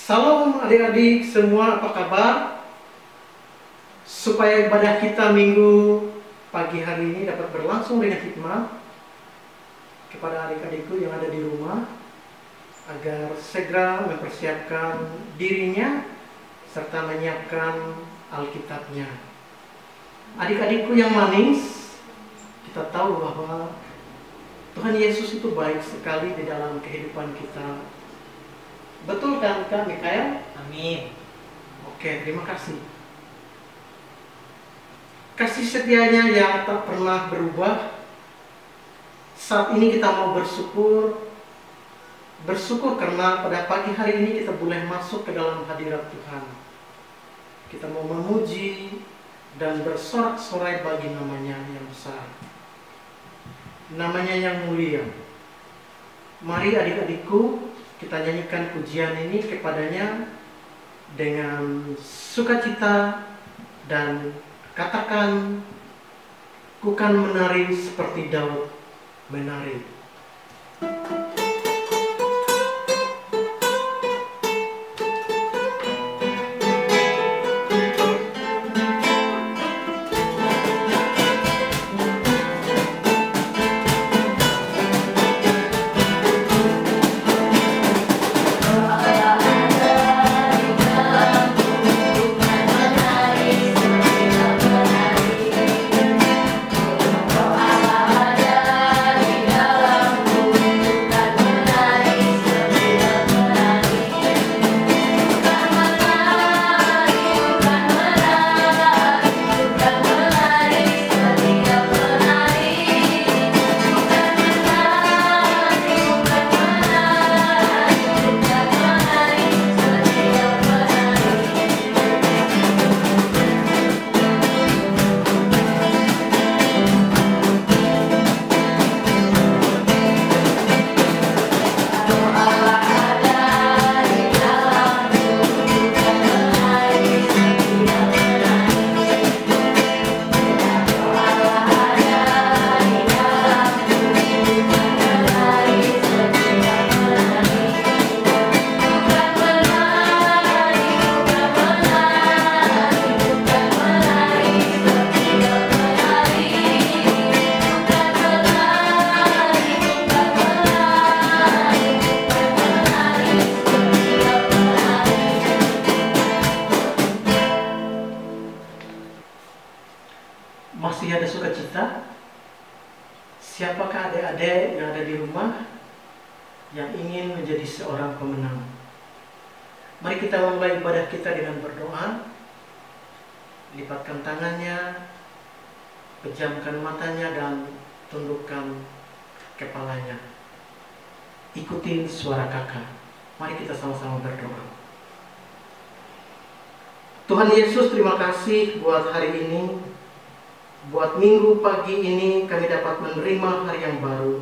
Salam adik-adik semua, apa kabar? Supaya ibadah kita minggu pagi hari ini dapat berlangsung dengan hikmah, kepada adik-adikku yang ada di rumah, agar segera mempersiapkan dirinya serta menyiapkan Alkitabnya. Adik-adikku yang manis, kita tahu bahwa Tuhan Yesus itu baik sekali di dalam kehidupan kita. Betul kan Kak Mikael? Amin. Oke, terima kasih. Kasih setianya yang tak pernah berubah. Saat ini kita mau bersyukur karena pada pagi hari ini kita boleh masuk ke dalam hadirat Tuhan. Kita mau memuji dan bersorak-sorai bagi namanya yang besar, namanya yang mulia. Mari adik-adikku, kita nyanyikan pujian ini kepadanya dengan sukacita dan katakan, ku kan menari seperti Daud menari. Masih ada sukacita? Siapakah adik-adik yang ada di rumah yang ingin menjadi seorang pemenang? Mari kita memulai ibadah kita dengan berdoa. Lipatkan tangannya, pejamkan matanya dan tundukkan kepalanya. Ikutin suara Kakak. Mari kita sama-sama berdoa. Tuhan Yesus, terima kasih buat hari ini. Buat minggu pagi ini kami dapat menerima hari yang baru,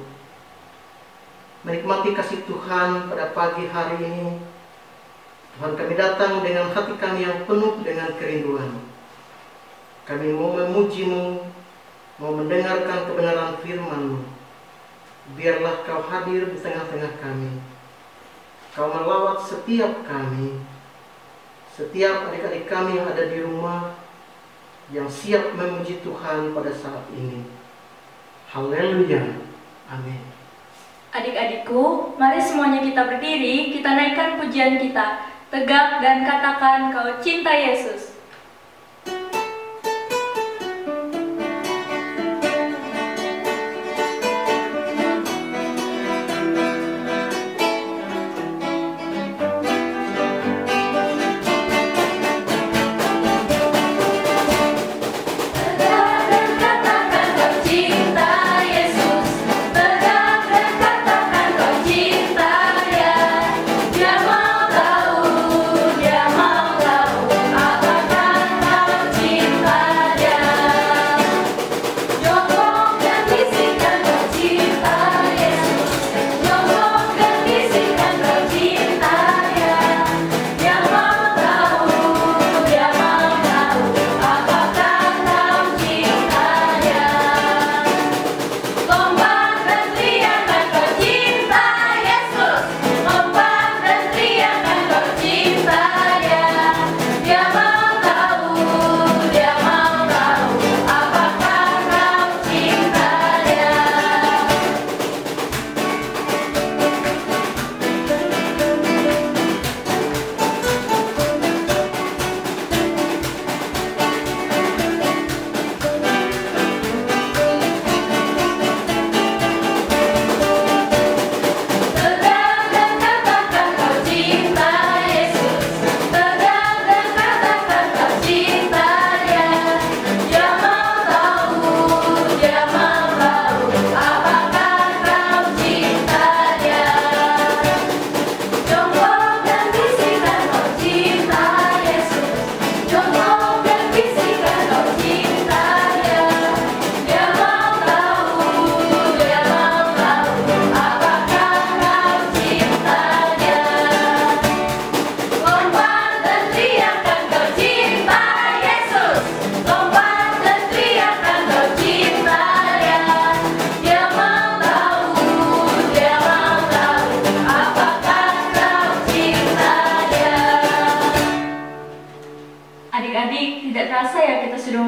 menikmati kasih Tuhan pada pagi hari ini. Tuhan, kami datang dengan hati kami yang penuh dengan kerinduan. Kami mau memuji-Mu, mau mendengarkan kebenaran firman-Mu. Biarlah Kau hadir di tengah-tengah kami. Kau melawat setiap kami, setiap adik-adik kami yang ada di rumah, yang siap memuji Tuhan pada saat ini. Haleluya. Amin. Adik-adikku, mari semuanya kita berdiri, kita naikkan pujian kita. Tegak dan katakan, kau cinta Yesus.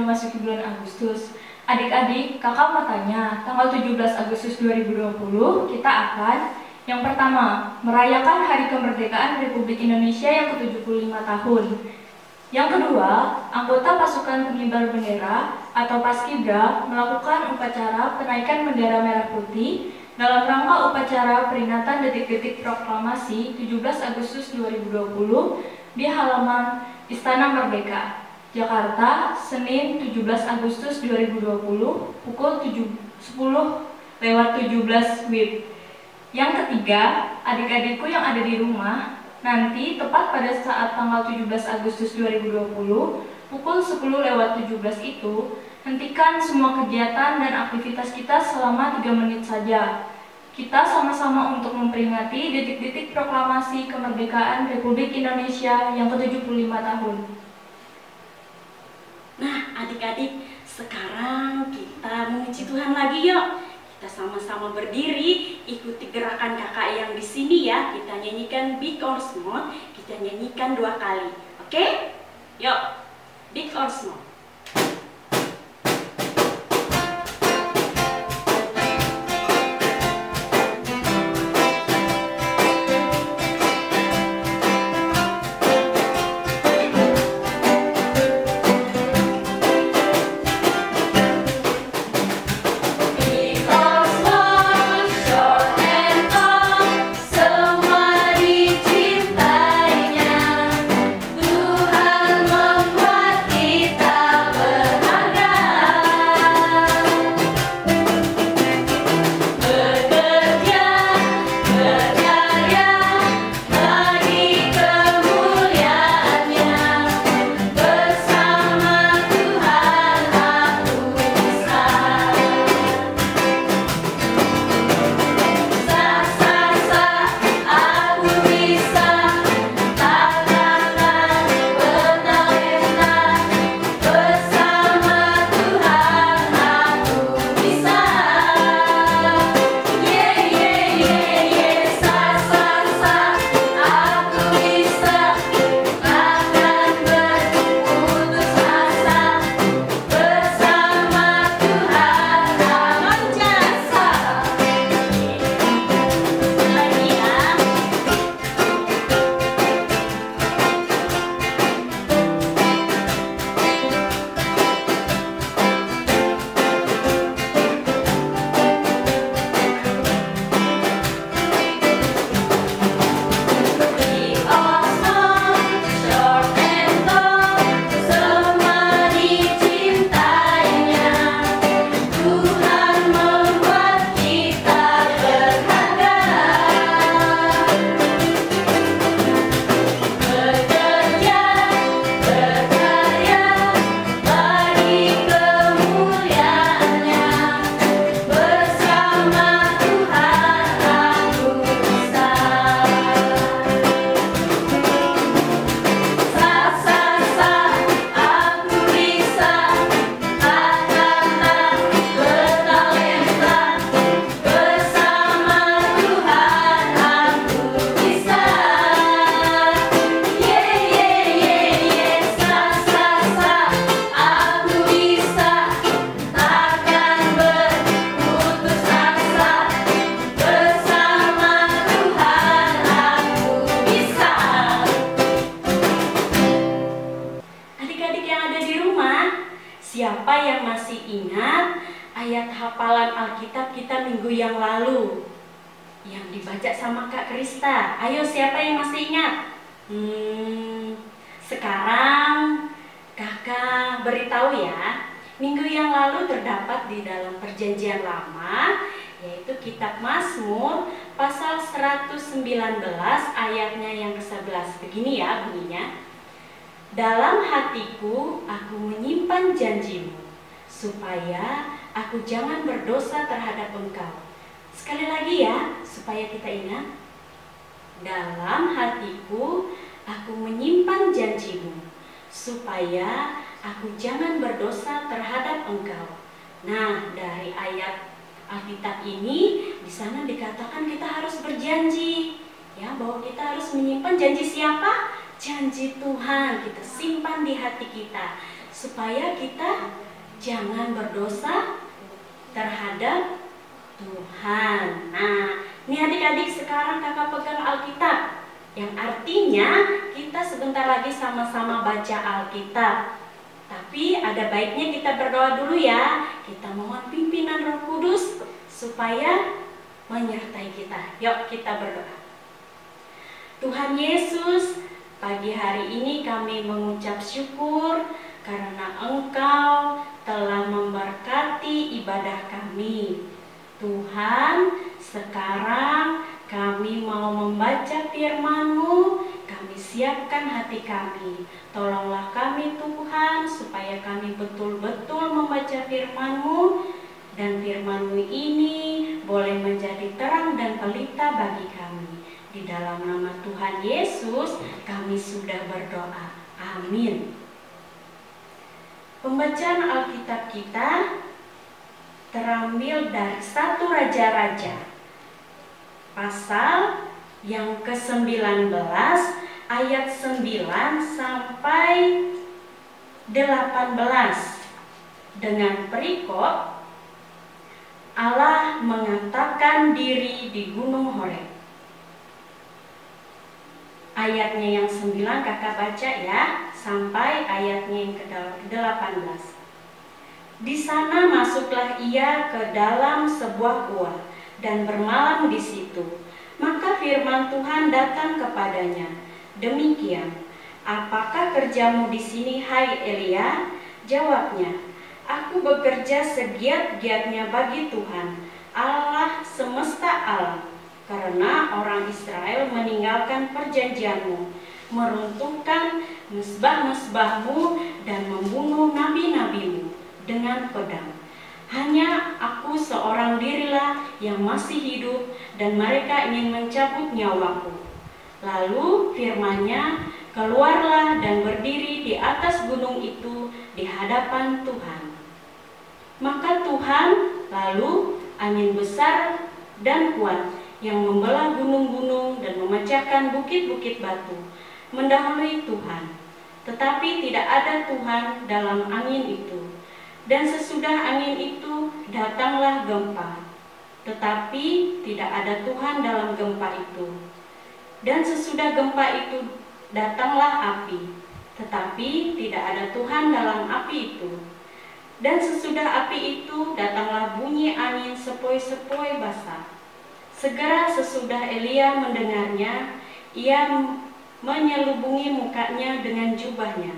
memasuki bulan Agustus. Adik-adik, kakak mau tanya, tanggal 17 Agustus 2020 kita akan yang pertama, merayakan Hari Kemerdekaan Republik Indonesia yang ke-75 tahun. Yang kedua, anggota pasukan pengibar bendera atau Paskibra melakukan upacara penaikan bendera merah putih dalam rangka upacara peringatan detik-detik proklamasi 17 Agustus 2020 di halaman Istana Merdeka, Jakarta, Senin 17 Agustus 2020 pukul 10:17 WIB. Yang ketiga, adik-adikku yang ada di rumah, nanti tepat pada saat tanggal 17 Agustus 2020 pukul 10:17 itu, hentikan semua kegiatan dan aktivitas kita selama 3 menit saja. Kita sama-sama untuk memperingati detik-detik proklamasi kemerdekaan Republik Indonesia yang ke-75 tahun. Nah, adik-adik, sekarang kita memuji Tuhan lagi yuk. Kita sama-sama berdiri, ikuti gerakan kakak yang di sini ya. Kita nyanyikan big or small, kita nyanyikan 2 kali. Oke? Yuk, big or small. Siapa yang masih ingat ayat hafalan Alkitab kita minggu yang lalu yang dibaca sama Kak Krista? Ayo, siapa yang masih ingat? Sekarang kakak beritahu ya. Minggu yang lalu terdapat di dalam Perjanjian Lama, yaitu kitab Mazmur pasal 119 ayatnya yang ke-11. Begini ya bunyinya. Dalam hatiku aku menyimpan janjimu, supaya aku jangan berdosa terhadap engkau. Sekali lagi ya, supaya kita ingat. Dalam hatiku aku menyimpan janjimu, supaya aku jangan berdosa terhadap engkau. Nah, dari ayat Alkitab ini, di sana dikatakan kita harus berjanji, ya, bahwa kita harus menyimpan janji siapa? Janji Tuhan kita simpan di hati kita, supaya kita jangan berdosa terhadap Tuhan. Nah, ini adik-adik sekarang kakak pegang Alkitab, yang artinya kita sebentar lagi sama-sama baca Alkitab. Tapi ada baiknya kita berdoa dulu ya. Kita mohon pimpinan Roh Kudus supaya menyertai kita. Yuk kita berdoa. Tuhan Yesus, pagi hari ini kami mengucap syukur karena Engkau telah memberkati ibadah kami. Tuhan, sekarang kami mau membaca firman-Mu, kami siapkan hati kami. Tolonglah kami Tuhan, supaya kami betul-betul membaca firman-Mu, dan firman-Mu ini boleh menjadi terang dan pelita bagi kami. Di dalam nama Tuhan Yesus, kami sudah berdoa. Amin. Pembacaan Alkitab kita terambil dari 1 Raja-Raja pasal yang ke-19 ayat 9 sampai 18 dengan perikop Allah mengatakan diri di Gunung Horeb. Ayatnya yang 9 kakak baca ya, sampai ayatnya yang ke-18. Di sana masuklah ia ke dalam sebuah gua dan bermalam di situ. Maka firman Tuhan datang kepadanya, demikian, apakah kerjamu di sini, hai Elia? Jawabnya, aku bekerja segiat-giatnya bagi Tuhan, Allah semesta alam, karena orang Israel meninggalkan perjanjianmu, meruntuhkan mesbah-mesbahmu, dan membunuh nabi-nabimu dengan pedang. Hanya aku seorang dirilah yang masih hidup, dan mereka ingin mencabut nyawaku. Lalu firman-Nya, keluarlah dan berdiri di atas gunung itu di hadapan Tuhan. Maka Tuhan, lalu angin besar dan kuat yang membelah gunung-gunung dan memecahkan bukit-bukit batu mendahului Tuhan. Tetapi tidak ada Tuhan dalam angin itu. Dan sesudah angin itu datanglah gempa, tetapi tidak ada Tuhan dalam gempa itu. Dan sesudah gempa itu datanglah api, tetapi tidak ada Tuhan dalam api itu. Dan sesudah api itu datanglah bunyi angin sepoi-sepoi basah. Segera sesudah Elia mendengarnya, ia menyelubungi mukanya dengan jubahnya,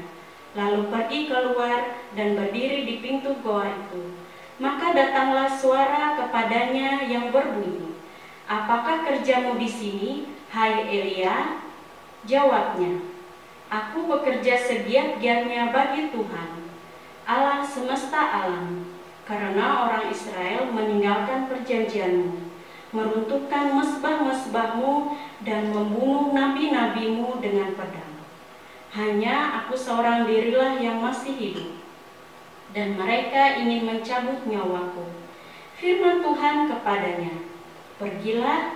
lalu pergi keluar dan berdiri di pintu goa itu. Maka datanglah suara kepadanya yang berbunyi, apakah kerjamu di sini, hai Elia? Jawabnya, aku bekerja segiat-giatnya bagi Tuhan, Allah semesta alam, karena orang Israel meninggalkan perjanjianmu, meruntuhkan mesbah-mesbahmu, dan membunuh nabi-nabimu dengan pedang. Hanya aku seorang dirilah yang masih hidup, dan mereka ingin mencabut nyawaku. Firman Tuhan kepadanya, pergilah,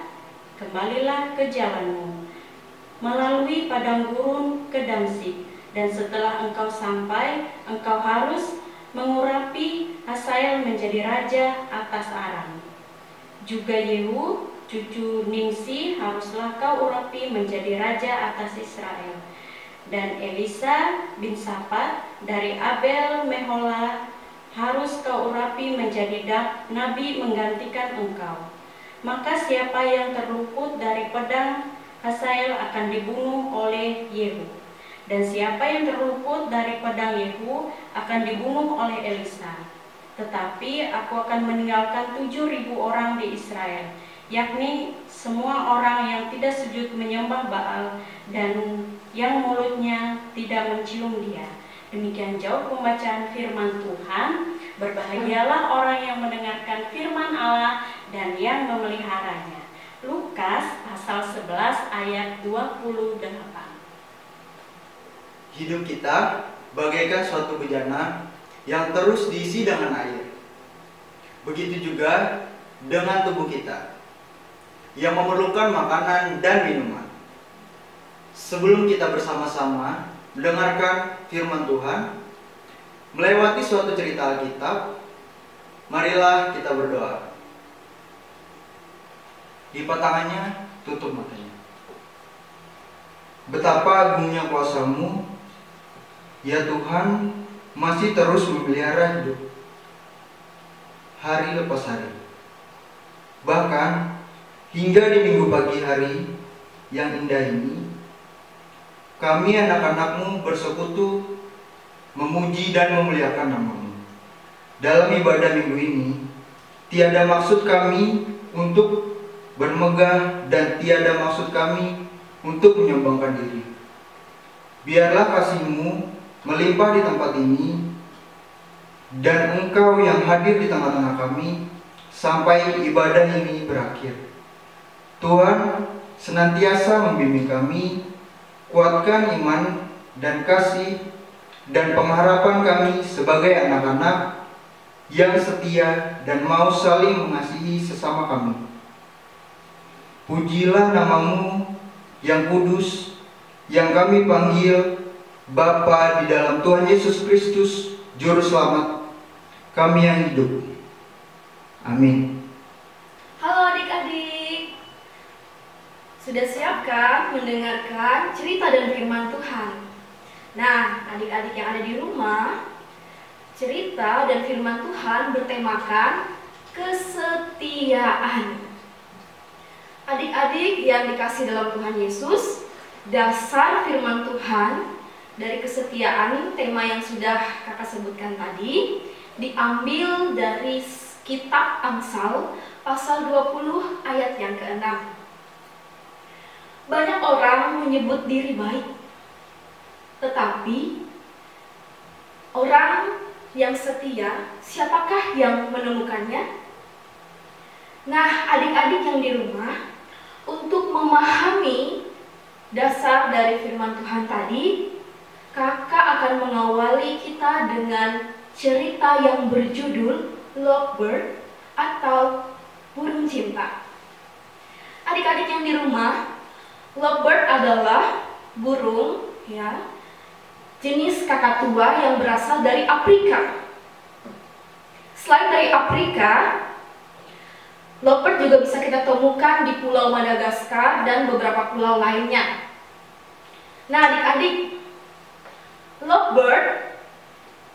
kembalilah ke jalanmu, melalui padang gurun ke Damsyik, dan setelah engkau sampai, engkau harus mengurapi Hazael menjadi raja atas Aram. Juga Yehu, cucu Nimsi, haruslah kau urapi menjadi raja atas Israel. Dan Elisa bin Safat dari Abel Mehola harus kau urapi menjadi nabi menggantikan engkau. Maka siapa yang terluput dari pedang Hazael akan dibunuh oleh Yehu, dan siapa yang terluput dari pedang Yehu akan dibunuh oleh Elisa. Tetapi aku akan meninggalkan 7.000 orang di Israel, yakni semua orang yang tidak sujud menyembah Baal dan yang mulutnya tidak mencium dia. Demikian jauh pembacaan firman Tuhan. Berbahagialah orang yang mendengarkan firman Allah dan yang memeliharanya. Lukas pasal 11 ayat 28. Hidup kita bagaikan suatu bejana yang terus diisi dengan air. Begitu juga dengan tubuh kita yang memerlukan makanan dan minuman. Sebelum kita bersama-sama mendengarkan firman Tuhan, melewati suatu cerita Alkitab, marilah kita berdoa. Lipat tangannya, tutup matanya. Betapa agungnya kuasa-Mu, ya Tuhan, masih terus memelihara hidup hari lepas hari. Bahkan hingga di minggu pagi hari yang indah ini, kami anak-anak-Mu bersekutu memuji dan memuliakan nama-Mu. Dalam ibadah minggu ini, tiada maksud kami untuk bermegah dan tiada maksud kami untuk menyombongkan diri. Biarlah kasih-Mu melimpah di tempat ini, dan Engkau yang hadir di tengah-tengah kami sampai ibadah ini berakhir. Tuhan, senantiasa membimbing kami, kuatkan iman dan kasih dan pengharapan kami sebagai anak-anak yang setia dan mau saling mengasihi sesama kami. Pujilah nama-Mu yang kudus, yang kami panggil Bapa di dalam Tuhan Yesus Kristus, Juru Selamat kami yang hidup. Amin. Halo adik-adik, sudah siapkah mendengarkan cerita dan firman Tuhan? Nah, adik-adik yang ada di rumah, cerita dan firman Tuhan bertemakan kesetiaan. Adik-adik yang dikasih dalam Tuhan Yesus, dasar firman Tuhan dari kesetiaan, tema yang sudah kakak sebutkan tadi, diambil dari kitab Amsal pasal 20 ayat yang ke-6. Banyak orang menyebut diri baik, tetapi orang yang setia, siapakah yang menemukannya? Nah, adik-adik yang di rumah, untuk memahami dasar dari firman Tuhan tadi, kakak akan mengawali kita dengan cerita yang berjudul Lovebird atau burung cinta. Adik-adik yang di rumah, lovebird adalah burung jenis kakatua yang berasal dari Afrika. Selain dari Afrika, lovebird juga bisa kita temukan di Pulau Madagaskar dan beberapa pulau lainnya. Nah, adik-adik, lovebird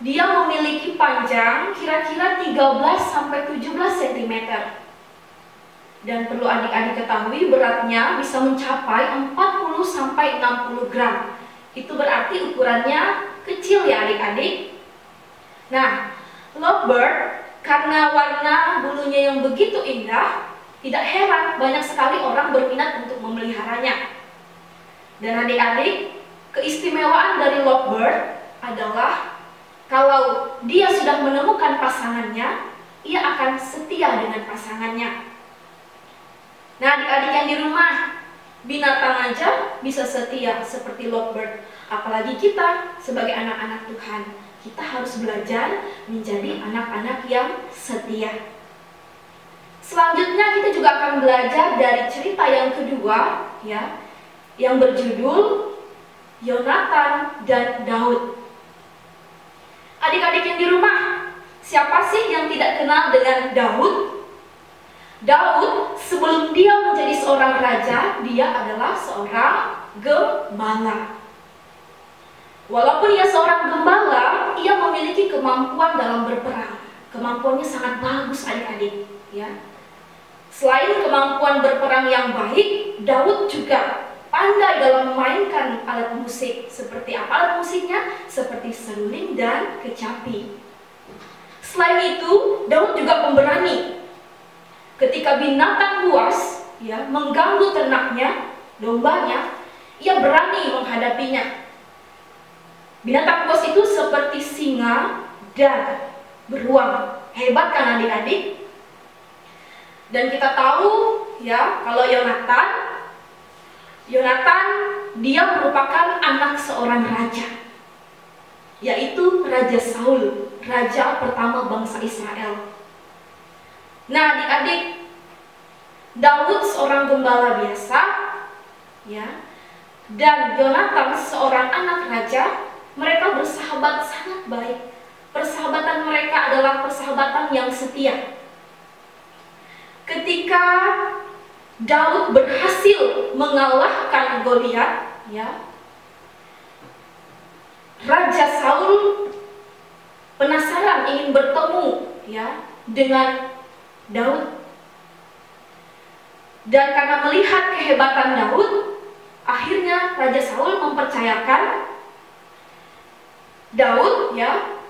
dia memiliki panjang kira-kira 13-17 cm. Dan perlu adik-adik ketahui beratnya bisa mencapai 40-60 gram. Itu berarti ukurannya kecil ya adik-adik. Nah, lovebird karena warna bulunya yang begitu indah, tidak heran banyak sekali orang berminat untuk memeliharanya. Dan adik-adik, keistimewaan dari lovebird adalah kalau dia sudah menemukan pasangannya, ia akan setia dengan pasangannya. Nah, adik-adik yang di rumah, binatang aja bisa setia seperti lovebird. Apalagi kita sebagai anak-anak Tuhan, kita harus belajar menjadi anak-anak yang setia. Selanjutnya kita juga akan belajar dari cerita yang kedua, yang berjudul Yonatan dan Daud. Adik-adik yang di rumah, siapa sih yang tidak kenal dengan Daud? Daud sebelum dia menjadi seorang raja, dia adalah seorang gembala. Walaupun ia seorang gembala, ia memiliki kemampuan dalam berperang. Kemampuannya sangat bagus adik-adik. Selain kemampuan berperang yang baik, Daud juga pandai dalam memainkan alat musik. Seperti apa alat musiknya? Seperti seruling dan kecapi. Selain itu, Daud juga pemberani. Ketika binatang buas mengganggu ternaknya, dombanya, ia berani menghadapinya. Binatang buas itu seperti singa dan beruang. Hebat kan adik-adik? Dan kita tahu kalau Yonatan dia merupakan anak seorang raja, yaitu Raja Saul, raja pertama bangsa Israel. Nah, adik-adik, Daud seorang gembala biasa, dan Yonatan seorang anak raja. Mereka bersahabat sangat baik. persahabatan mereka adalah persahabatan yang setia. Ketika Daud berhasil mengalahkan Goliat, ya, Raja Saul penasaran ingin bertemu, ya, dengan Daud. Dan karena melihat kehebatan Daud, akhirnya Raja Saul mempercayakan Daud, ya,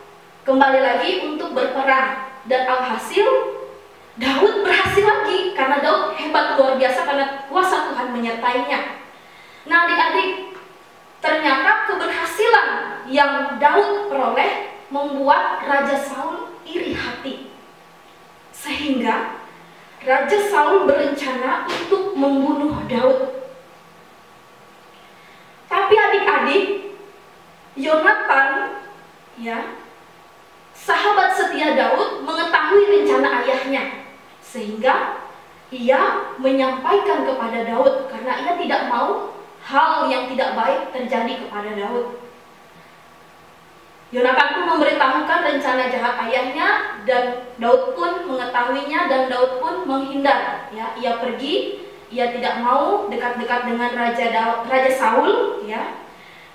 kembali lagi untuk berperang. Dan alhasil Daud berhasil lagi karena Daud hebat luar biasa karena kuasa Tuhan menyertainya. Nah, adik-adik, ternyata keberhasilan yang Daud peroleh membuat Raja Saul iri hati. Sehingga Raja Saul berencana untuk membunuh Daud. Tapi adik-adik, Yonatan, ya, sahabat setia Daud, mengetahui rencana ayahnya. Sehingga ia menyampaikan kepada Daud karena ia tidak mau hal yang tidak baik terjadi kepada Daud. Yonatan pun memberitahukan rencana jahat ayahnya dan Daud pun mengetahuinya dan Daud pun menghindar. Ya, ia pergi, ia tidak mau dekat-dekat dengan Raja Saul, ya,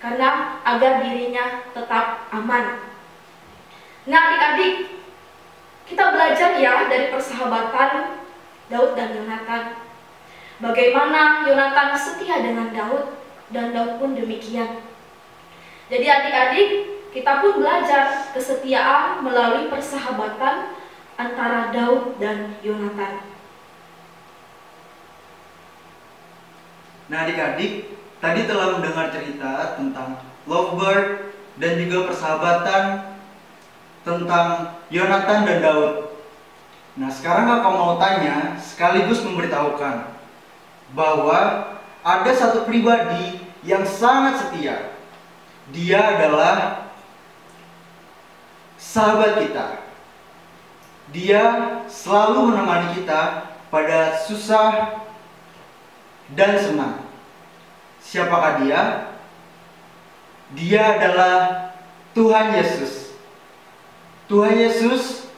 karena agar dirinya tetap aman. Nah, adik-adik, kita belajar ya dari persahabatan Daud dan Yonatan. Bagaimana Yonatan setia dengan Daud dan Daud pun demikian. Jadi adik-adik, kita pun belajar kesetiaan melalui persahabatan antara Daud dan Yonatan. Nah adik-adik, tadi telah mendengar cerita tentang lovebird dan juga persahabatan tentang Yonatan dan Daud. Nah sekarang kakak mau tanya sekaligus memberitahukan bahwa ada satu pribadi yang sangat setia. Dia adalah sahabat kita. Dia selalu menemani kita pada susah dan senang. Siapakah dia? Dia adalah Tuhan Yesus. Tuhan Yesus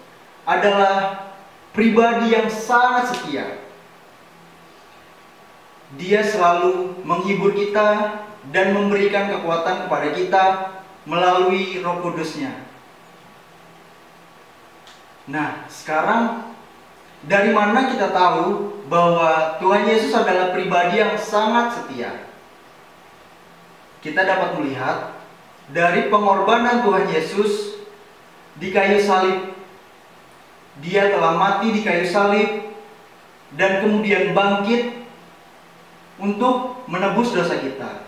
adalah pribadi yang sangat setia. Dia selalu menghibur kita dan memberikan kekuatan kepada kita melalui Roh Kudus-Nya. Nah, sekarang dari mana kita tahu bahwa Tuhan Yesus adalah pribadi yang sangat setia? Kita dapat melihat dari pengorbanan Tuhan Yesus di kayu salib. Dia telah mati di kayu salib dan kemudian bangkit untuk menebus dosa kita.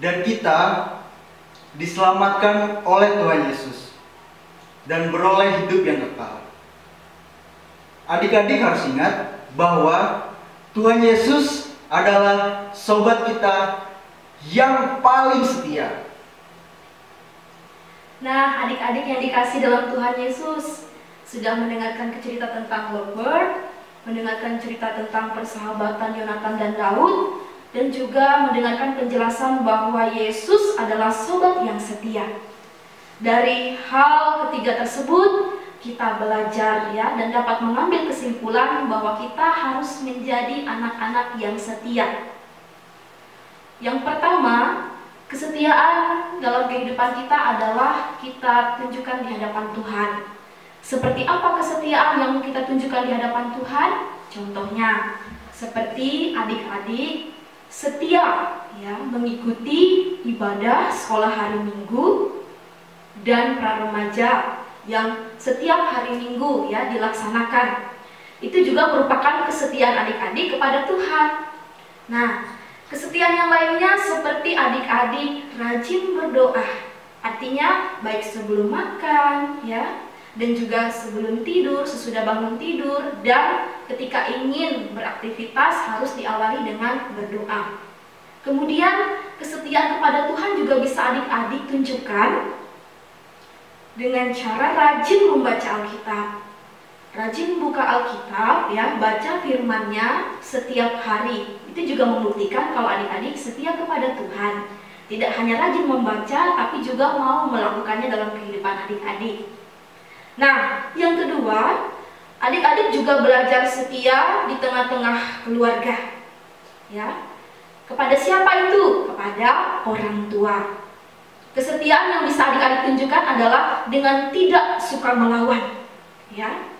Dan kita diselamatkan oleh Tuhan Yesus dan beroleh hidup yang kekal. Adik-adik harus ingat bahwa Tuhan Yesus adalah sobat kita yang paling setia. Nah, adik-adik yang dikasih dalam Tuhan Yesus, sudah mendengarkan cerita tentang lovebird, mendengarkan cerita tentang persahabatan Yonatan dan Daud, dan juga mendengarkan penjelasan bahwa Yesus adalah sobat yang setia. Dari hal ketiga tersebut, kita belajar ya dan dapat mengambil kesimpulan bahwa kita harus menjadi anak-anak yang setia. Yang pertama, kesetiaan dalam kehidupan kita adalah kita tunjukkan di hadapan Tuhan. Seperti apa kesetiaan yang kita tunjukkan di hadapan Tuhan? Contohnya, seperti adik-adik setia ya mengikuti ibadah sekolah hari Minggu dan pra-remaja yang setiap hari Minggu ya dilaksanakan. Itu juga merupakan kesetiaan adik-adik kepada Tuhan. Nah, kesetiaan yang lainnya seperti adik-adik rajin berdoa. Artinya baik sebelum makan ya, dan juga sebelum tidur, sesudah bangun tidur, dan ketika ingin beraktivitas harus diawali dengan berdoa. Kemudian kesetiaan kepada Tuhan juga bisa adik-adik tunjukkan dengan cara rajin membaca Alkitab. Rajin buka Alkitab ya, baca firman-Nya setiap hari. Itu juga membuktikan kalau adik-adik setia kepada Tuhan. Tidak hanya rajin membaca, tapi juga mau melakukannya dalam kehidupan adik-adik. Nah, yang kedua, adik-adik juga belajar setia di tengah-tengah keluarga. Ya. Kepada siapa itu? Kepada orang tua. Kesetiaan yang bisa adik-adik tunjukkan adalah dengan tidak suka melawan. Ya.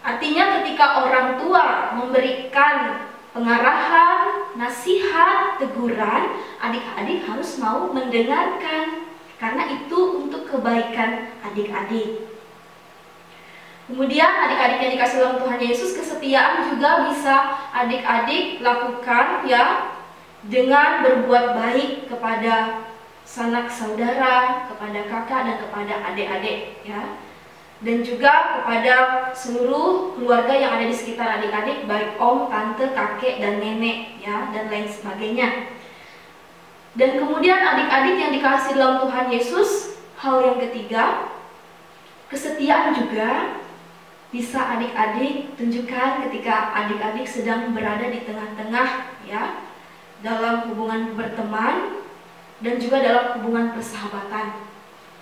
Artinya ketika orang tua memberikan pengarahan, nasihat, teguran, adik-adik harus mau mendengarkan karena itu untuk kebaikan adik-adik. Kemudian adik-adik yang dikasih dalam Tuhan Yesus, kesetiaan juga bisa adik-adik lakukan ya dengan berbuat baik kepada sanak saudara, kepada kakak dan kepada adik-adik ya. Dan juga kepada seluruh keluarga yang ada di sekitar adik-adik, baik om, tante, kakek, dan nenek ya, dan lain sebagainya. Dan kemudian adik-adik yang dikasih dalam Tuhan Yesus, hal yang ketiga, kesetiaan juga bisa adik-adik tunjukkan ketika adik-adik sedang berada di tengah-tengah ya, dalam hubungan berteman dan juga dalam hubungan persahabatan.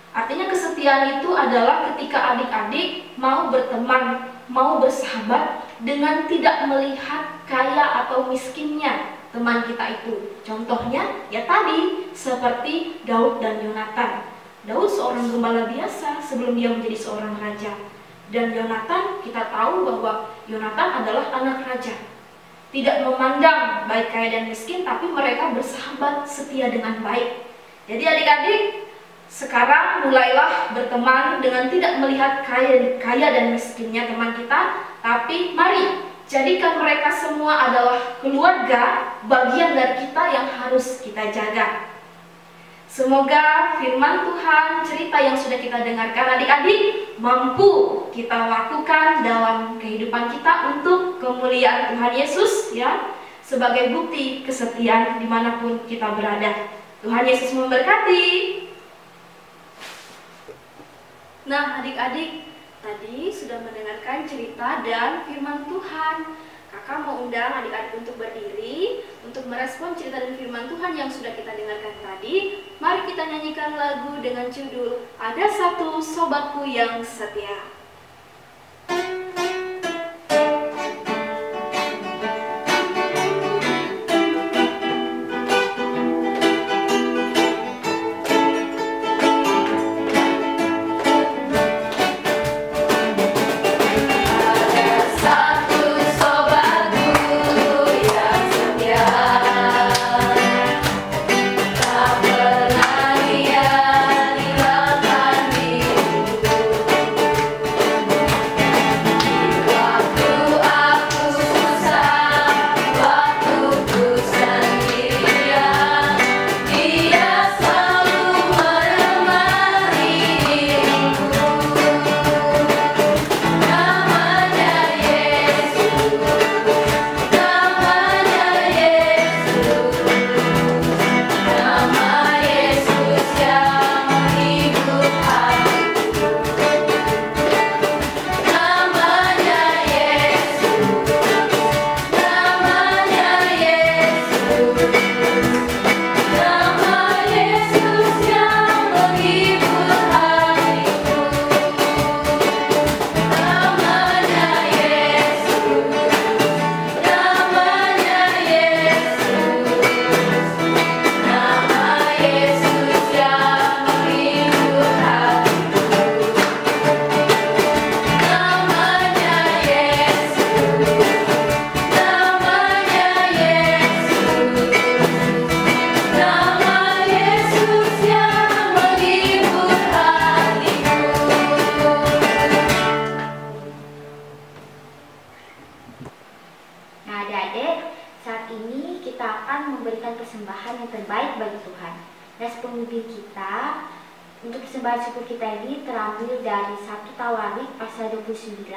Artinya kesetiaan itu adalah ketika adik-adik mau berteman, mau bersahabat dengan tidak melihat kaya atau miskinnya teman kita itu. Contohnya ya tadi seperti Daud dan Yonatan. Daud seorang gembala biasa sebelum dia menjadi seorang raja. Dan Yonatan, kita tahu bahwa Yonatan adalah anak raja. Tidak memandang baik kaya dan miskin, tapi mereka bersahabat setia dengan baik. Jadi adik-adik, sekarang mulailah berteman dengan tidak melihat kaya dan miskinnya teman kita, tapi mari jadikan mereka semua adalah keluarga, bagian dari kita yang harus kita jaga. Semoga firman Tuhan, cerita yang sudah kita dengarkan adik-adik mampu kita lakukan dalam kehidupan kita untuk kemuliaan Tuhan Yesus ya, sebagai bukti kesetiaan dimanapun kita berada. Tuhan Yesus memberkati. Nah adik-adik, tadi sudah mendengarkan cerita dan firman Tuhan. Kakak mau undang adik-adik untuk berdiri, untuk merespon cerita dan firman Tuhan yang sudah kita dengarkan tadi. Mari kita nyanyikan lagu dengan judul Ada Satu Sobatku Yang Setia. Untuk persembahan syukur kita ini terambil dari 1 Tawarik pasal 29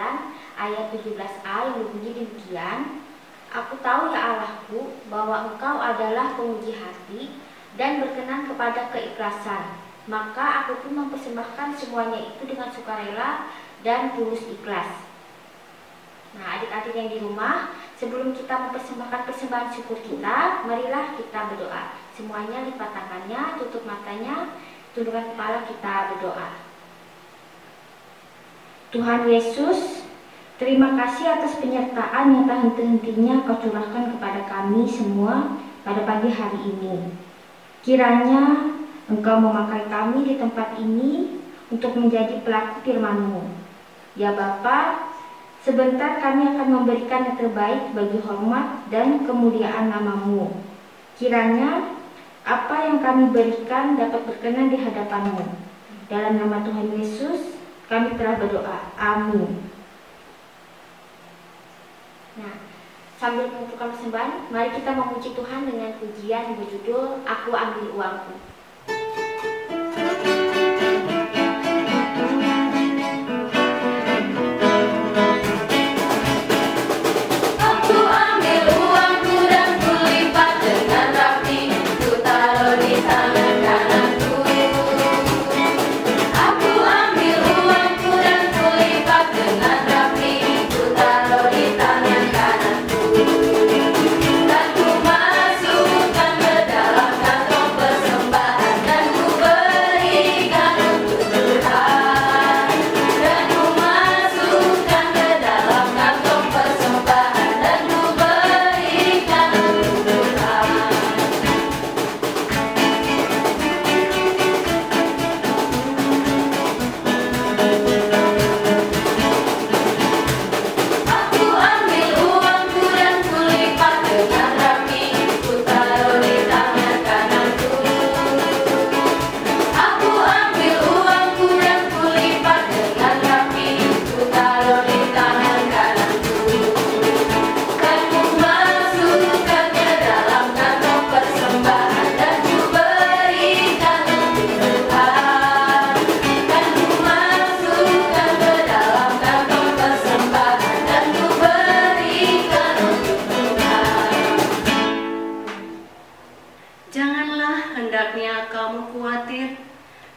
ayat 17a yang berbunyi demikian. Aku tahu ya Allahku bahwa Engkau adalah penguji hati dan berkenan kepada keikhlasan. Maka aku pun mempersembahkan semuanya itu dengan sukarela dan tulus ikhlas. Nah adik-adik yang di rumah, Sebelum kita mempersembahkan persembahan syukur kita, marilah kita berdoa. Semuanya lipat tangannya, tutup matanya, tundukkan kepala, kita berdoa. Tuhan Yesus, terima kasih atas penyertaan yang tak henti-hentinya Kau curahkan kepada kami semua pada pagi hari ini. Kiranya Engkau memakai kami di tempat ini untuk menjadi pelaku firman-Mu. Ya Bapa, sebentar kami akan memberikan yang terbaik bagi hormat dan kemuliaan nama-Mu. Kiranya apa yang kami berikan dapat berkenan di hadapan-Mu. Dalam nama Tuhan Yesus, kami telah berdoa. Amin. Nah, sambil mengumpulkan persembahan, mari kita memuji Tuhan dengan pujian berjudul Aku Ambil Uangku.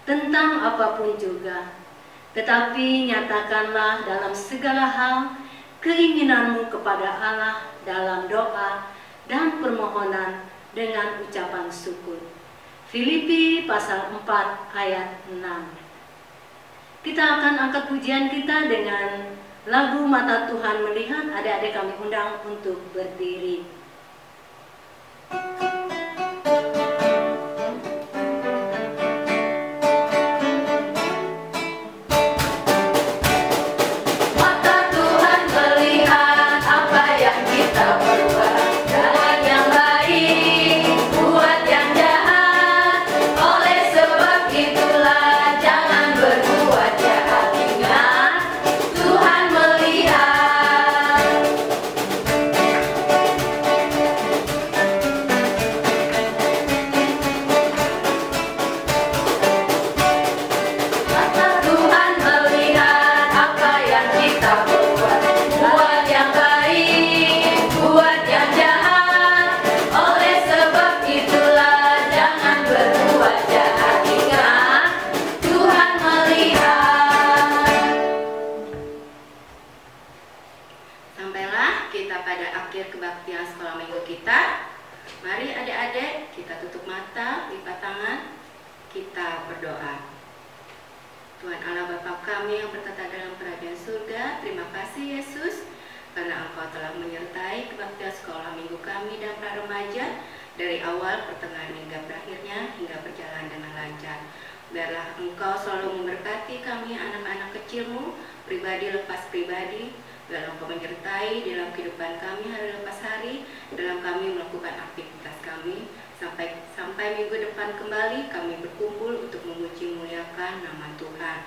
tentang apapun juga, tetapi nyatakanlah dalam segala hal keinginanmu kepada Allah dalam doa dan permohonan dengan ucapan syukur. Filipi pasal 4 ayat 6. Kita akan angkat pujian kita dengan lagu Mata Tuhan Melihat. Adik-adik kami undang untuk berdiri. Tuhan Allah Bapa kami yang bertata dalam kerajaan surga, terima kasih Yesus karena Engkau telah menyertai kebaktian sekolah minggu kami dan pra remaja dari awal, pertengahan hingga berakhirnya, hingga berjalan dengan lancar. Biarlah Engkau selalu memberkati kami anak-anak kecil-Mu, pribadi lepas pribadi. Biarlah Engkau menyertai dalam kehidupan kami hari lepas hari, dalam kami melakukan aktivitas kami. Sampai minggu depan kembali kami berkumpul untuk memuji muliakan nama Tuhan.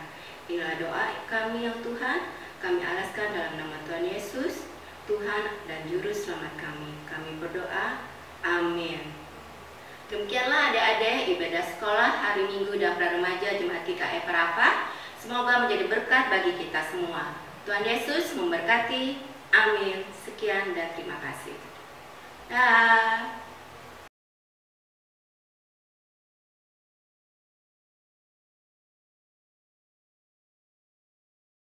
Inilah doa kami yang Tuhan, kami alaskan dalam nama Tuhan Yesus, Tuhan dan Juru Selamat kami. Kami berdoa, amin. Demikianlah adik-adik ibadah sekolah hari Minggu dan pra remaja Jemaat GKI Parapat. Semoga menjadi berkat bagi kita semua. Tuhan Yesus memberkati, amin. Sekian dan terima kasih. Dah.